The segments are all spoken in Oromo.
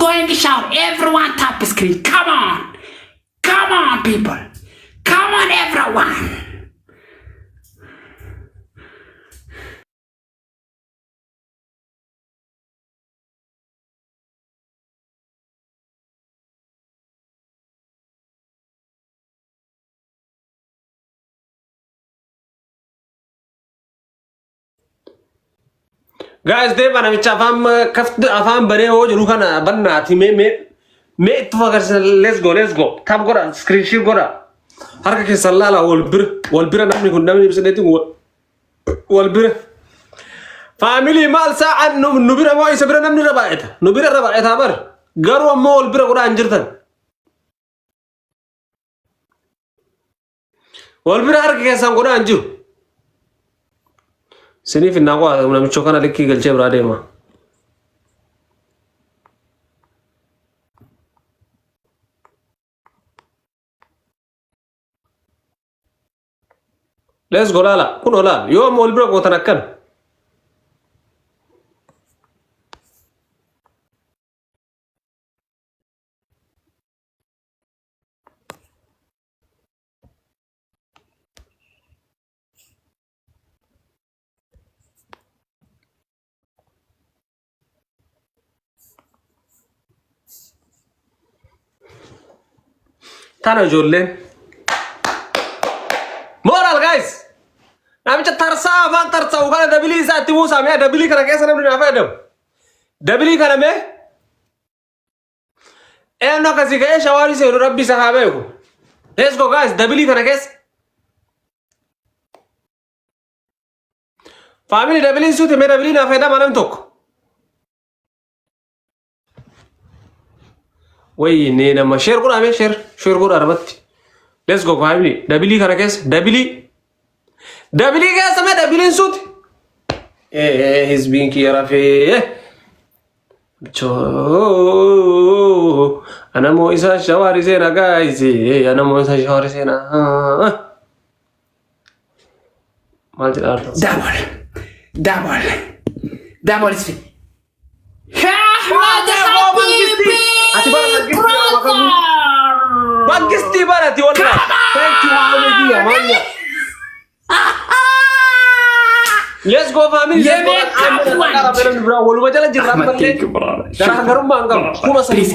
going shower. Everyone tap screen. Come on. Come on, people. Come on, everyone. Guys, they bana which afam bane ho juru kana banna thi me itfaqa let's go tab gora screen share gora harka ke sallala wal bir namni kun namni bisadati wal bir family mal sa'an nubira mo isabira namni rabaita nubira rabaita bar garu mo wal bir gora anjirtan wal bir harka ke san gora anjiru sini finna ko nam chokana likki galche brade ma let's go lala kuno lala yo mol bro ko tanakkan tana jolle moral guys namicha tarsa van tarsa ugala dabili saati musa me dabili kana kesa namni na fadam dabili kana me eno kasi ga shawari se rabbi sahabe ko let's go guys dabili kana kes family dabili suti me dabili na fadam anam tok way ne na ma share kuna me share kuna arbatti let's go family dabili kana kes dabili guys sama dabili suti he's being here afi cho ana mo isa shawari sena guys ana mo isa shawari sena malti arto double is Bagisti barati wala. Thank you Hamidi amanya. Let's go family. Please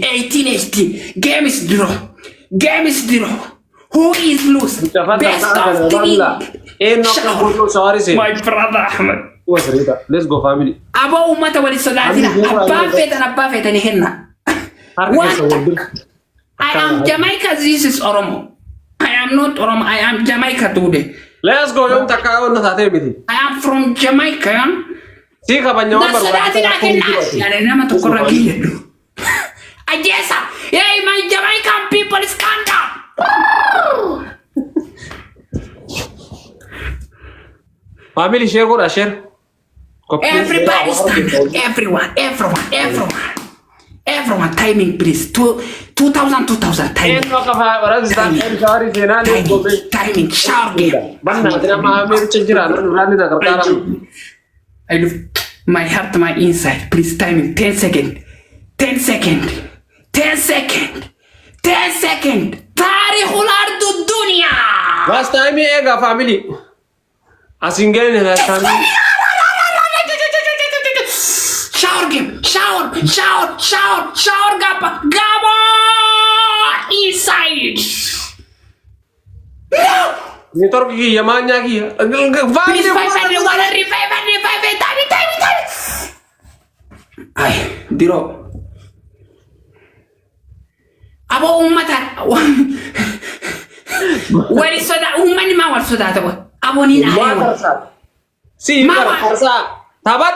18. Game is draw. Who is lose? Best of 3. My brother Ahmed. Let's go family. Aba umata wali sodatina. Abba feta ni henna. I am Jamaica, this is Oromo. I am not Oromo, I am Jamaica today. Let's go yom takao na tate biti. I am from Jamaica. Sika banyawa baru. Sodatina henna. Yani nama tukora gile do. Ajesa. Hey, my Jamaican people stand up. Family share go share. Everybody stand up. Everyone timing please. 2000 timing. Timing sharp game. I do my heart, my inside. Please timing 10 seconds. 10 seconds. Tarihul ardu dunya. Last time ega family. Asingene last time. Shower Gabo inside. No. Nitor ki yamanya ki. Please revive. Time. Ay, diro. Abo ummata. Wali soda ummani ma wal soda tabo. Abo ni na. Si farsa. Tabat.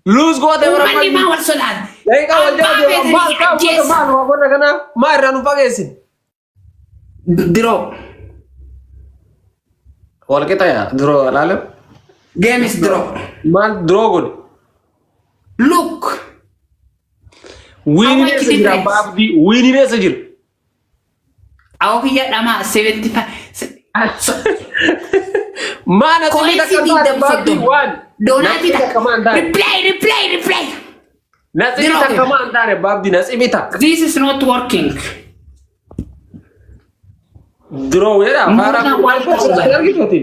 Lose go the ummani ma wal soda. Dai ka wal jado mal wa kana ma ranu pagesi. Diro. Wal kita ya, draw lalu. Game is draw. Man draw good. Look. Winning is a babdi. Winning is a jil. Aku hiya nama 75. Mana sini tak kata babdi one. Donati tak. Replay. Natsibi takka maan taane baabdi natsibi takka. This is not working. Duroo weedha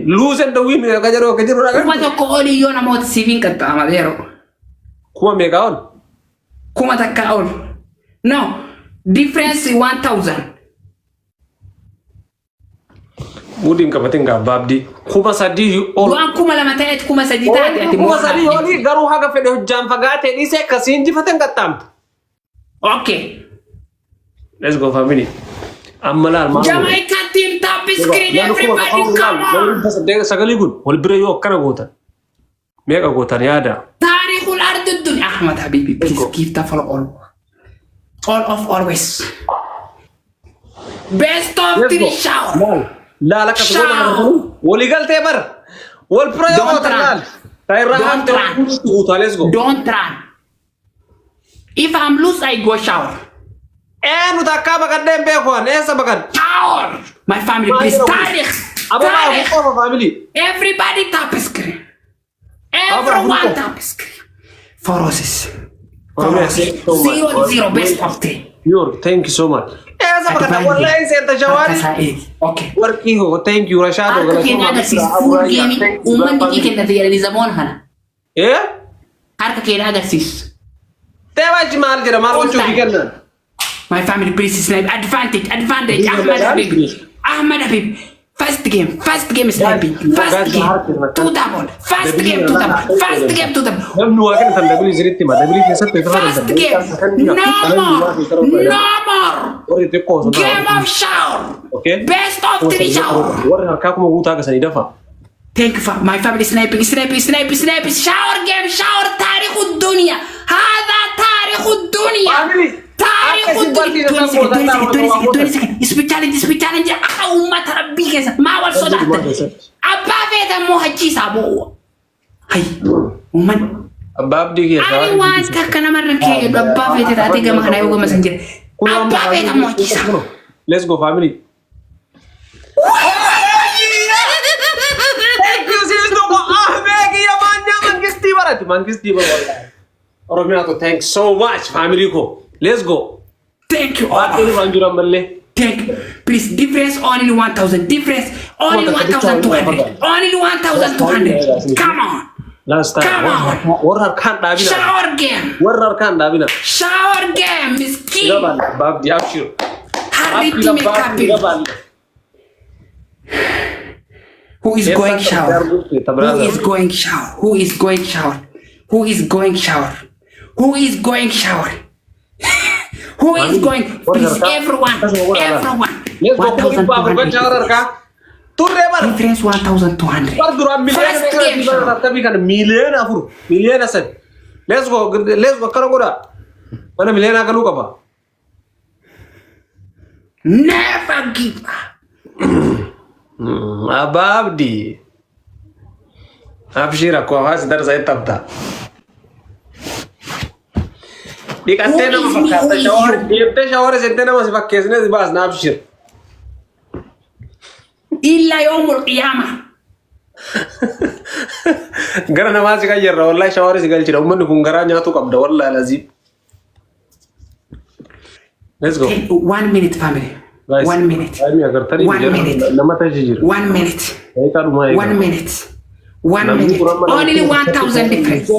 lose and win ka jiru kuma tokko oli yoo namoota siifin qaxxaamadeero. Kuma meeqa ol? Kuma takka ol. No, difference 1,000. Mudin qabatin gaa baabdi kuma sadii ol. Waan kuma lama ta'eet kuma sadii taate ati kuma sadii oli garuu haga fedhe hojjaan fagaatee dhiisee akkasiin jifaten qaxxaamte. Okay. Let's go family. Ammalal maa. Jamaica team top screen everybody come on. Sagali kun wal bira yoo akkana gootan. Meeqa gootan yaada. Taarikhul ardi dunya. Ahmad Habibi, please give the follow all. All of always. Best of three shower. La la ka wali galte bar. Wal bira yoo gootan laal. Let's go. Don't run. If I'm loose, I go shower. Nu takka bakadden beekon esa bakad. Shower. My family, please. Tarikh. Family. Everybody tap screen. Everyone tap screen. For us. 0-0 best of 3. Thank you so much. Esa bakad wallahi senta jawari. Okay. Working ho. Thank you Rashado. Full gaming. Umman diki kenda tiyari zaman hana. Harka kena agarsis. Tewa jimal jira mal wacho dikenna. My family, please snipe. Advantage. Ahmad Habib. First game sniping. First game. 2 double. First game 2 double. First game 2 double. First game. No more. Game of shower. Okay. Best of 3 shower. Thank you for my family sniping. Shower game. Shower. تاريخ الدنيا. هذا تاريخ الدنيا. تاريخ الدنيا. 20 seconds. Speed challenge. أمة ربي كذا. ما أول صدق. أبا فيدا مو هجي سابو. هاي. ومن. أبا بدي كذا. أنا وانت كنا مرة كي أبا فيدا تاتي كم خنا يوم مسنجر. أبا فيدا مو هجي سابو. Let's go family. Thanks so much family ko. Let's go. Thank you. Thank you. Please difference only 1,000. Difference only 1,200. Only 1,200. Come on. Last time. Come on. Shower game. Shower game is key. Babdi abshir. Hurry to make happy. Who is going shower? Who is going shower? Who is going shower? Who is going shower? Who is going shower? Who is going? Please, everyone. 1,200. Difference 1,200. First game shower. Let's go. Mana million agalu kaba? Never give up. Ababdi. Abshira ko has dar sai tabta. Dikatte na fakata shower. Dipte shower sente na mas fakkesne bas na abshir. Illa yawmul qiyamah. Gara namaz ka yerra wallahi shower sigal chira umman kun gara nyaatu qabda wallahi lazim. Let's go. 1 minute family. 1 minute. 1 minute. 1 minute. 1 minute. 1 minute. Only 1,000 difference.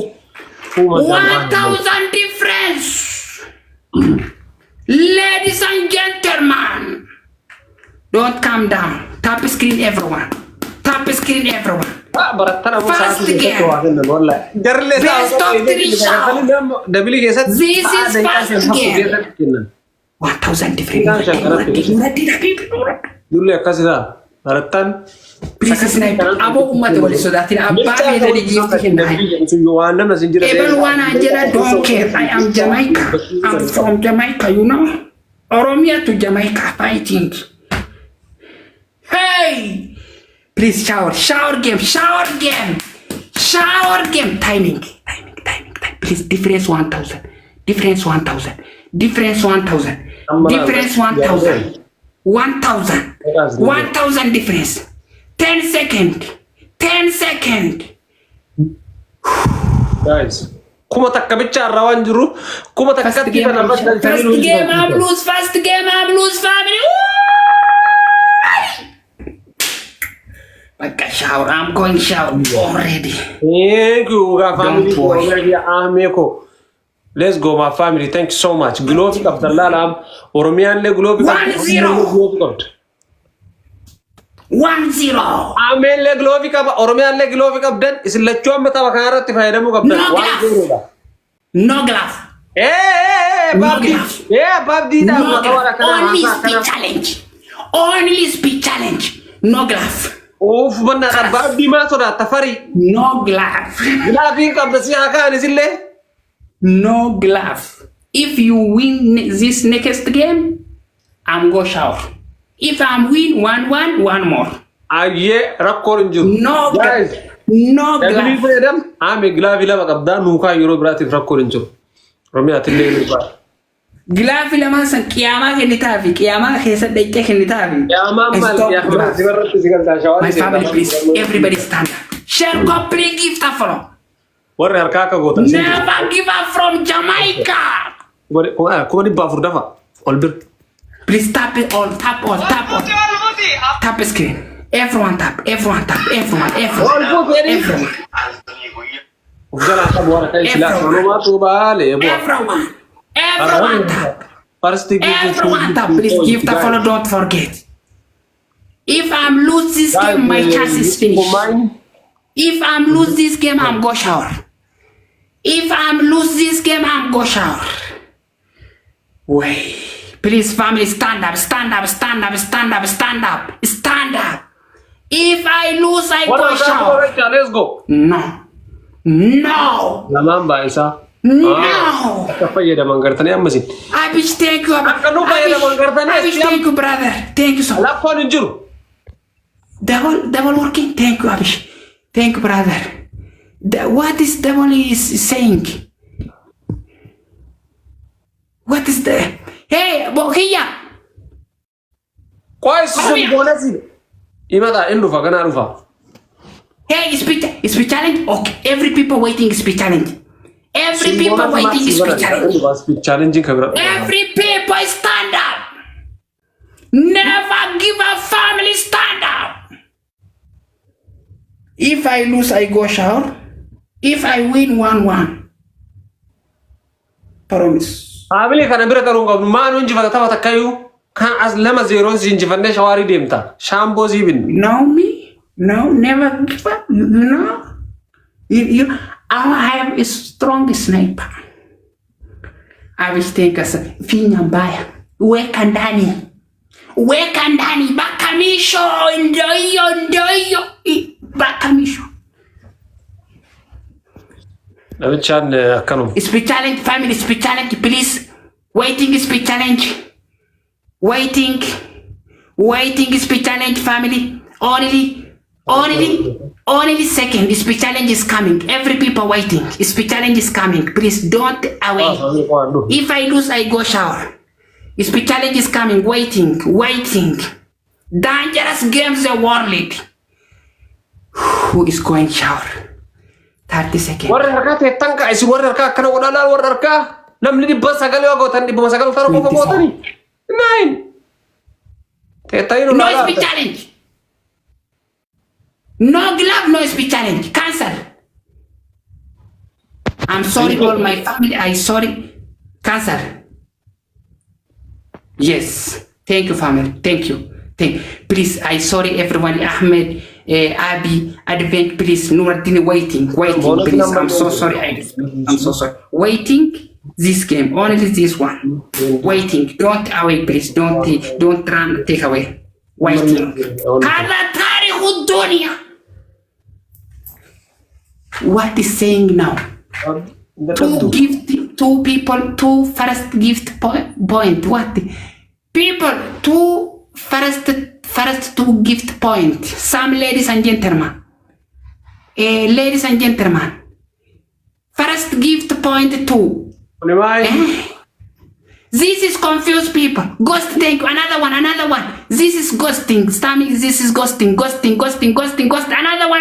1,000 difference. Ladies and gentlemen, don't calm down. Tap screen everyone. First game. Best of 3 shower. This is first game. 1,000 different. Dulu kasih Aratan. Please snipe. Abo umat wali sodatin. Abba beda di gift hinai. Everyone ajara don't care. I am Jamaica. I'm from Jamaica, you know. Oromia to Jamaica fighting. Hey! Please shower. Shower game. Timing. Please difference 1,000. Difference 1,000. 1,000 difference. 10 seconds. Guys, kuma takka bicha rawan jiru kuma takka First game I'm lose. First game I'm lose, family. Like a shower. I'm going shower already. Thank you, family. Don't worry. Let's go, my family. Thank you so much. Globe of the Lalam, Oromian Le Globe. 1-0. 1-0. Amen Le Globe of Oromian Le Globe of Den is Lechom Metavara if I remove of No glove. Eh, Babdi. Yeah, Babdi. Only speed challenge. Only speed challenge. No glove. Oh, Banana Babdi Masoda, Tafari. No glove. Laughing of the Siaka is it? No glove. If you win this next game, I'm go shower. If I'm win 1-1, one more. Aye, Rakor you. No guys. No glove. I'm a glavilla of the Nuka Eurobrati Rakor you. Romeo Tilly. Glove Lamas and Kiama Genitavi. Kiama has a day taken it. My family, please. Everybody stand up. Share complete gift of follow. What are Kaka got? Never give up from Jamaica. Come on, Bafurdafa. Please tap it all, tap all, tap all. Tap the screen. Everyone tap, everyone tap, everyone. Everyone tap. Everyone tap. Please give the follow, don't forget. If I'm lose this game, my chance is finished. If I'm lose this game, I'm go shower. If I'm lose this game, I'm go shower. Wait. Please, family, stand up, stand up, stand up, stand up, stand up, stand up. If I lose, I go shower. Let's go. No. No. Namamba isa. No. Kapaya da mangartani amazin. Abish, thank you. Abish, thank you, brother. Thank you so much. La phone injuru. Double working. Thank you, Abish. Thank you, brother. What is double is saying? What is the... Hey, Bokia! Why is it bonus? Imada Endufa, Gana Rufa. Hey, speech challenge? Okay, every people waiting speech challenge. Every people waiting speech challenge. Challenging. Every people stand up. Never give a family stand up. If I lose, I go shower. If I win 1-1. Promise. Family can be better on man when you have a kayu. Can as lema zeros in Javan Shawari Demta. Shambos even. No, me? No, never give up. No. I have a strong sniper. I will take us a Finyambaya. Weka ndani. Bakamisho. Ndoyo. Bakamisho. Speech challenge, family, speech challenge, please. Waiting, speech challenge. Waiting, speech challenge, family. Only second. Speech challenge is coming. Every people waiting. Speech challenge is coming. Please don't away. If I lose, I go shower. Speech challenge is coming. Waiting. Dangerous games the world. Who is going shower? 30 seconds. Wararka tetangka isi wararka kana wadala wararka namni di bas sagal yo gotan di bas sagal taro ko gotani 9 tetaino no speech challenge. No glove, no speech challenge. Cancel. I'm sorry all my family. I sorry. Cancel. Yes. Thank you, family. Thank you. Please, I sorry everyone. Ahmed, Abi, Advent, please. Nuruddin, waiting. Please, I'm so sorry. I'm so sorry. Waiting. This game, only this one. Waiting. Don't away, please. Don't run. Take away. Waiting. هذا تاريخ الدنيا. What is saying now? Two people, two first gift point. What? People, first two gift point. Some ladies and gentlemen. First gift point 2. This is confused people. Ghost, thank you. Another one. This is ghosting. Stomach, this is ghosting. Another one.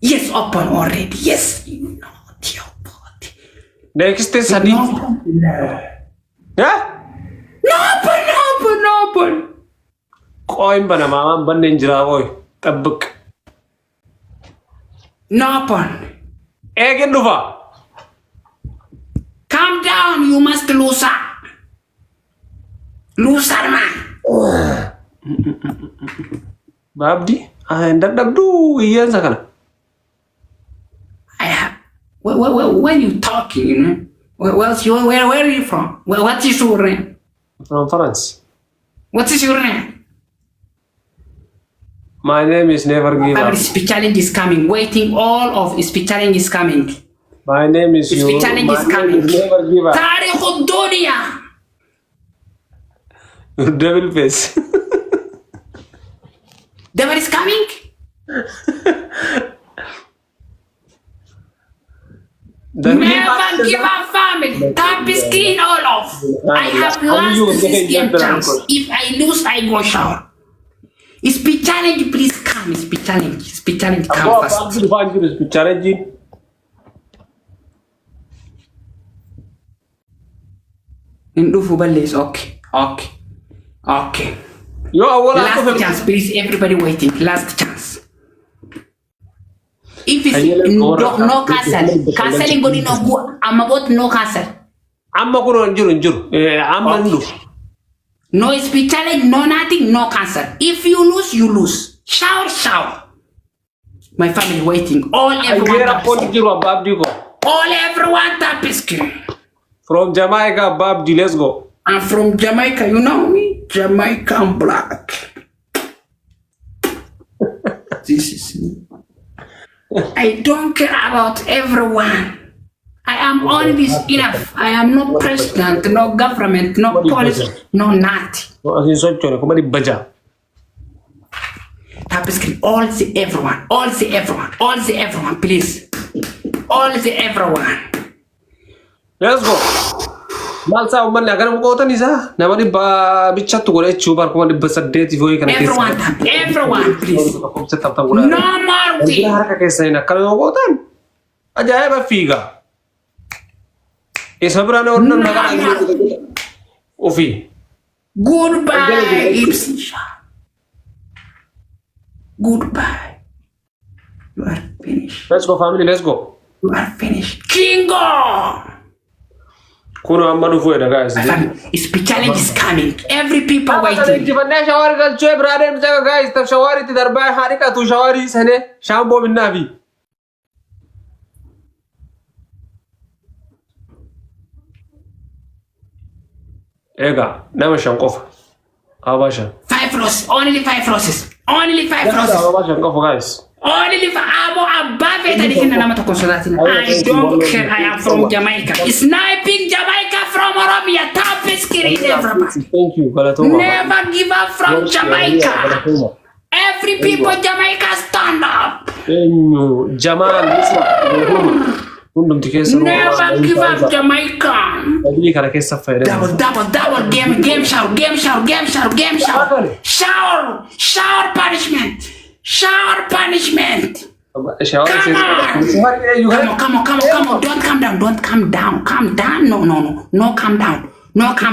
Yes, open already. Yes. Naughty, naughty. Next is Sadi. Yeah? Open. Coin banana, ban ninja boy. A book. No open. Egg and Luva. Calm down. You must lose up. Loser man. Babdi, I ended up do years ago. I have. When you talking, you know. Where are you from? What is your name? From France. What is your name? My name is Never Give Up. Speech challenge is coming. Waiting. All of speech challenge is coming. My name is you. Speech challenge is coming. Never give up. تاريخ الدنيا. Devil face. Devil is coming. Never give up, family. Tap screen all off. I have lost this game chance. If I lose, I go shower. Speech challenge, please come. Speech challenge, come first. Speech challenge. Ndufu Balis, okay. Last chance, please. Everybody waiting. Last chance. If it's no castle, castle body no go. I'm about no castle. I'm not going to injure. I'm not. No speech challenge, no nothing, no cancel. If you lose, you lose. Shower. My family waiting. All everyone tap screen. From Jamaica, Babdi, let's go. I'm from Jamaica, you know me? Jamaican black. This is me. I don't care about everyone. I am only enough. I am no president, no government, no policy, no nothing. Tap screen. All the everyone, please. All the everyone. Let's go. Malsa umman agar ko ta nisa namani ba bicha to gore chubar ko ni basadde ti hoy kana everyone please. No more thing. Har ka kaise na karo ko tan ajaye ba figa is sabra na orna naga ofi goodbye ibsisha. Goodbye. You are finished. Let's go family, let's go. You are finished. Kingo. Kuno amadu fueda guys. Speech challenge is coming. Every people waiting. Jibanna shawari gal choy brother jaga guys tab shawari ti darbar harika tu shawari sane shambo bin nabi. Ega nama shankof. Abasha. 5 roses. Only 5 roses. Only 5 roses. Abasha shankof guys. Only for Abo above it. I don't care. I am from Jamaica. Sniping Jamaica from Arabia. Top screen, everybody. Thank you. Never give up from Jamaica. Every people Jamaica stand up. Jamal, never give up Jamaica. Double game shower punishment. Shower punishment. Come on. Don't calm down. Calm down. No, calm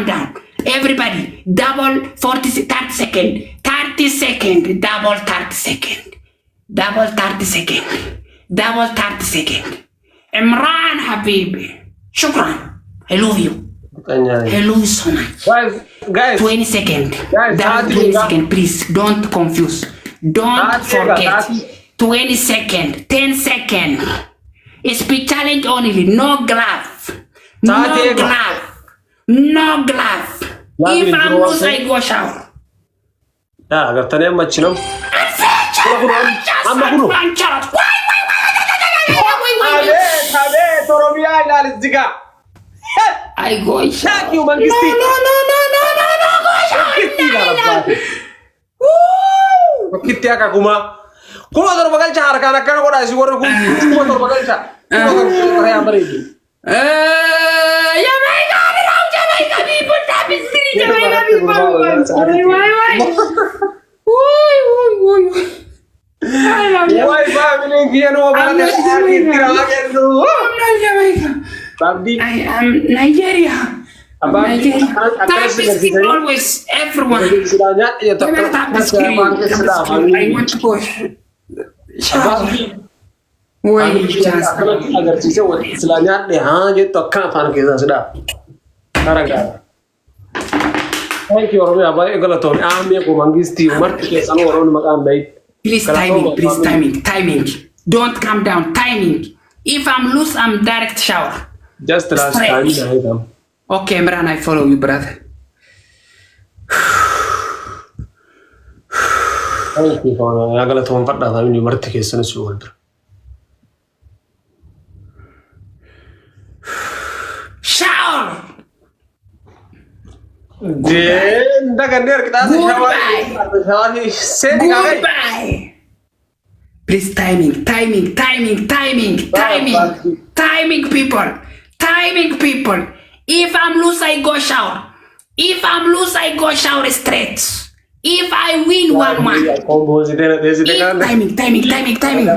down. Everybody, double 30 seconds. 30 seconds. Double 30 seconds. Double 30 seconds. Double 30 seconds. Imran Habibi. Shukran. I love you. I love you so much. Guys. 20 seconds. Double 20 seconds. Please don't confuse. Don't forget. 20 seconds. 10 seconds. Speech challenge only. No glove. No glove. No glove. If I lose, I go shower. Yeah, agar tanya macam. I go shower. No. Kitya ka kuma tor bagal cha har kana kana koda isi wor ku tor bagal cha ya mari Jamaica people tap screen Jamaica people why family I'm not Jamaica. I am Nigeria. Tap the screen always, everyone. Tap the screen. I want to go. Wait, just. Thank you, Oromia. Bye, Galaton. I'm here for Mangisti. Marcus, and Oron Macambay. Please timing. Don't come down, timing. If I'm loose, I'm direct shower. Just last time. Okay, Imran, I follow you, brother. Thank you for Galaton. But I mean, you Marcus and Sword. Shower! Goodbye. Please timing, people. If I'm loose, I go shower. Straight. If I win 1-1. Timing.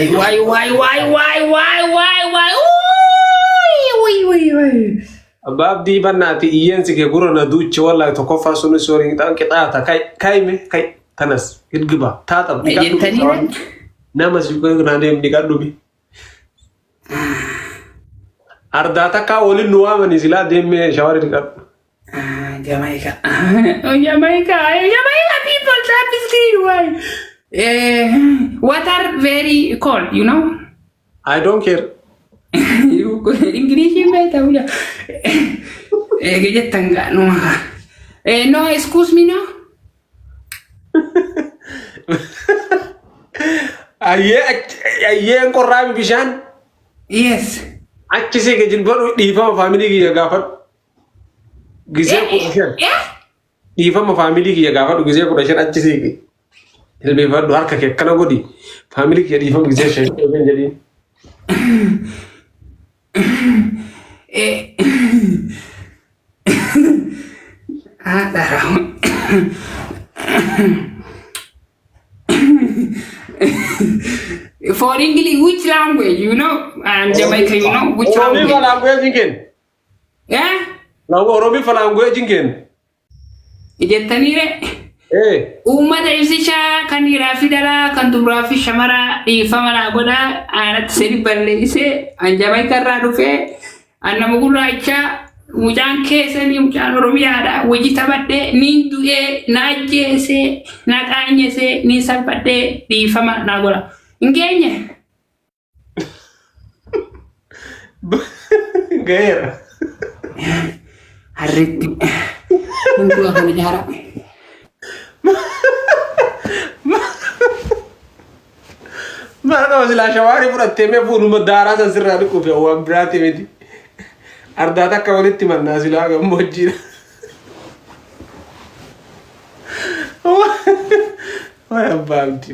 Why? Abab di banati iyan sige guro na duche wala to kofa sunu sori dan kita kai tanas gidgiba tata namas yuko grande digadu bi ardata ka oli nuwa mani sila demme shawari digad Jamaica people tap the screen why water very cold, you know. I don't care. English better. No, excuse me, no. Aye ko rabi bishan. Yes. Achi se ke jinbon difa family ki gafat. Gize ko bishan. Difa family ki gafat gize ko bishan achi se ke. Ilbe vadu harka ke kana godi family ki difa gize shay ben jadi. For English, which language? You know, I'm Jamaican. You know which language? Oromi language jinken. Yeah. Oromi language jinken. Ijetanire. Ummata ibsisha kan irafidala kan turafi shamara ifamara goda anat seri balleise an Jamaica radufe anamugura icha mujan keseni mujan Oromiyada wajji tabadde nindu'e najjese naqanyese ni salbadde ifama nagola ngenye gaira harritti ngua kan jara Mana wasila shawari pura teme puru madara sa sirra ko fe wa brati medi ardata ka walitti manna sila ga mojji wa abba ti